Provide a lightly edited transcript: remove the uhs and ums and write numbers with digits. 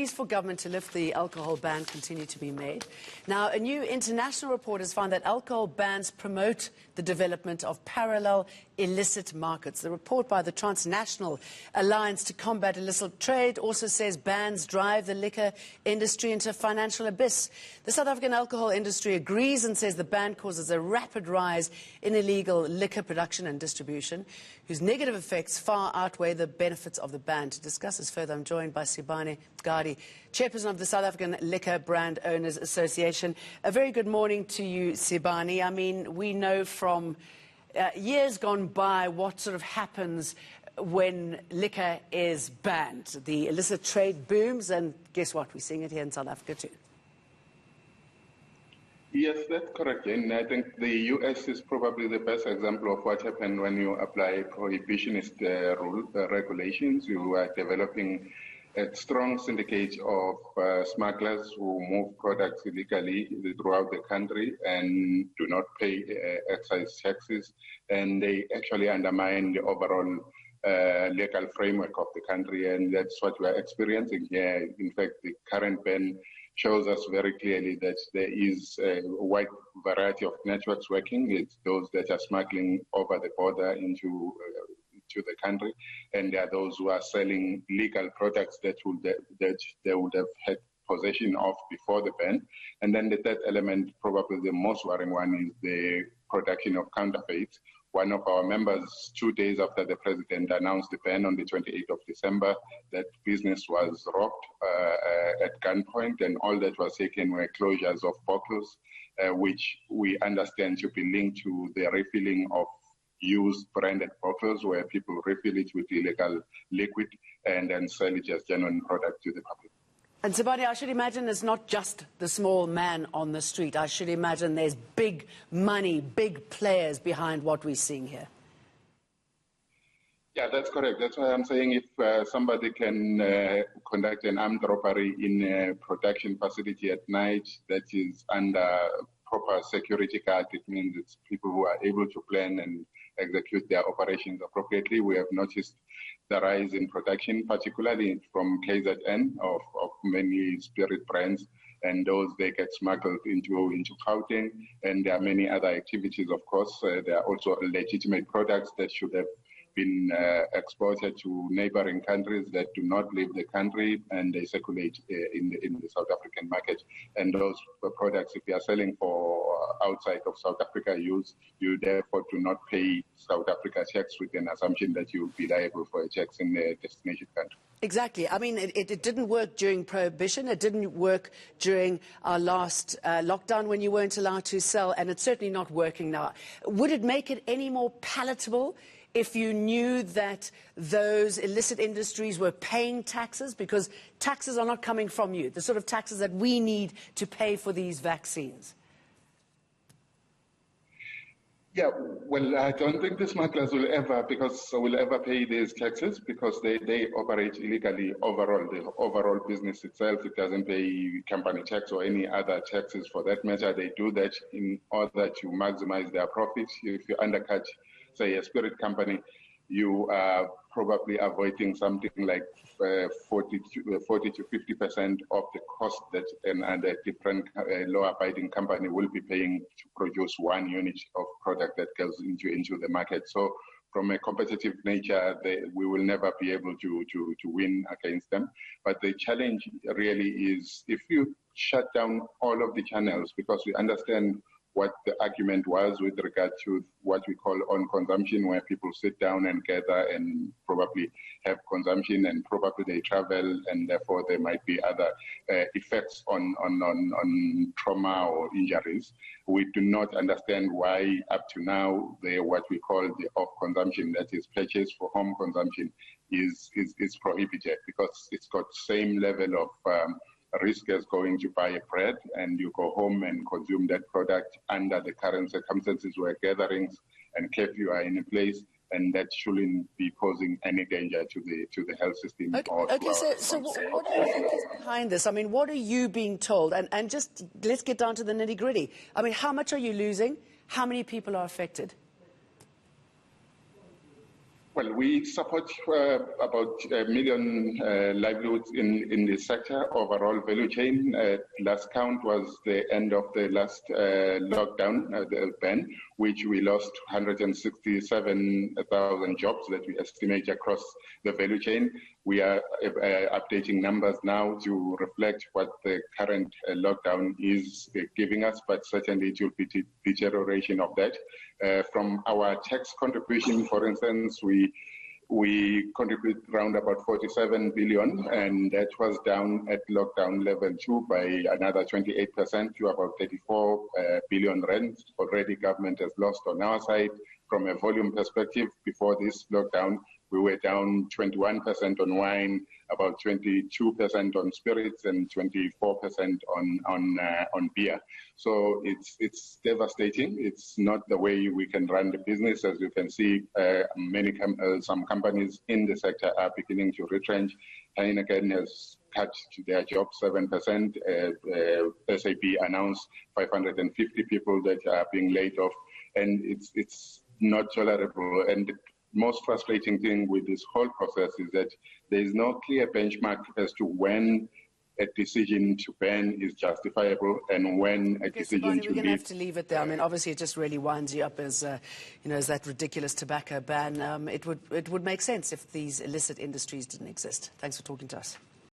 pleas for government to lift the alcohol ban continue to be made. Now, a new international report has found that alcohol bans promote the development of parallel illicit markets. The report by the Transnational Alliance to Combat Illicit Trade also says bans drive the liquor industry into a financial abyss. The South African alcohol industry agrees and says the ban causes a rapid rise in illegal liquor production and distribution, whose negative effects far outweigh the benefits of the ban. To discuss this further, I'm joined by Sibani Mngadi, chairperson of the South African Liquor Brand Owners Association. A very good morning to you, Sibani. I mean, we know from years gone by what sort of happens when liquor is banned. The illicit trade booms, and guess what? We're seeing it here in South Africa too. Yes, that's correct, Jane. I think the US is probably the best example of what happened when you apply prohibitionist regulations. You are developing a strong syndicate of smugglers who move products illegally throughout the country and do not pay excise taxes, and they actually undermine the overall legal framework of the country, and that's what we are experiencing here. In fact, the current ban shows us very clearly that there is a wide variety of networks working. It's those that are smuggling over the border into the country, and there are those who are selling legal products that they would have had possession of before the ban. And then the third element, probably the most worrying one, is the production of counterfeits. One of our members, 2 days after the president announced the ban on the 28th of December, that business was robbed at gunpoint, and all that was taken were closures of bottles, which we understand to be linked to the refilling of used branded bottles, where people refill it with illegal liquid and then sell it as genuine product to the public. And Sibani, I should imagine it's not just the small man on the street. I should imagine there's big money, big players behind what we're seeing here. Yeah, that's correct. That's why I'm saying if somebody can conduct an armed robbery in a production facility at night that is under proper security guard, it means it's people who are able to plan and execute their operations appropriately. We have noticed the rise in production, particularly from KZN of many spirit brands, and those they get smuggled into Gauteng, and there are many other activities, of course. There are also legitimate products that should have been exported to neighboring countries that do not leave the country, and they circulate in the South African market. And those products, if you are selling for outside of South Africa use, you therefore do not pay South Africa tax with an assumption that you will be liable for a tax in the destination country. Exactly. I mean, it didn't work during Prohibition. It didn't work during our last lockdown when you weren't allowed to sell, and it's certainly not working now. Would it make it any more palatable if you knew that those illicit industries were paying taxes? Because taxes are not coming from you, the sort of taxes that we need to pay for these vaccines. Yeah, well, I don't think the smugglers will ever pay these taxes, because they operate illegally overall. The overall business itself, it doesn't pay company tax or any other taxes for that matter. They do that in order to maximize their profits. If you undercut, say, a spirit company, you are probably avoiding something like 40 to 50% of the cost that a different law-abiding company will be paying to produce one unit of product that goes into the market. So from a competitive nature, we will never be able to win against them. But the challenge really is if you shut down all of the channels, because we understand what the argument was with regard to what we call on consumption, where people sit down and gather and probably have consumption, and probably they travel, and therefore there might be other effects on trauma or injuries. We do not understand why up to now what we call the off consumption, that is purchase for home consumption, is prohibited, because it's got same level of risk as going to buy bread and you go home and consume that product under the current circumstances where gatherings and curfew are in place, and that shouldn't be posing any danger to the health system. Okay, so what do you think is behind this? I mean, what are you being told? And just let's get down to the nitty-gritty. I mean, how much are you losing? How many people are affected? Well, we support about 1 million livelihoods in this sector, overall value chain. Last count was the end of the last lockdown, the ban, which we lost 167,000 jobs that we estimate across the value chain. We are updating numbers now to reflect what the current lockdown is giving us, but certainly it will be deterioration of that. From our tax contribution, for instance, we contribute around about 47 billion, and that was down at lockdown level 2 by another 28% to about 34 billion rand. Already government has lost on our side. From a volume perspective, before this lockdown, we were down 21% on wine, about 22% on spirits, and 24% on beer. So it's devastating. It's not the way we can run the business. As you can see, some companies in the sector are beginning to retrench. Heineken has cut their jobs 7%. SAP announced 550 people that are being laid off, and it's not tolerable. And the most frustrating thing with this whole process is that there is no clear benchmark as to when a decision to ban is justifiable and when a decision Sibani, to we're going to leave. have to leave it there. I mean, obviously, it just really winds you up as, as that ridiculous tobacco ban. It would make sense if these illicit industries didn't exist. Thanks for talking to us.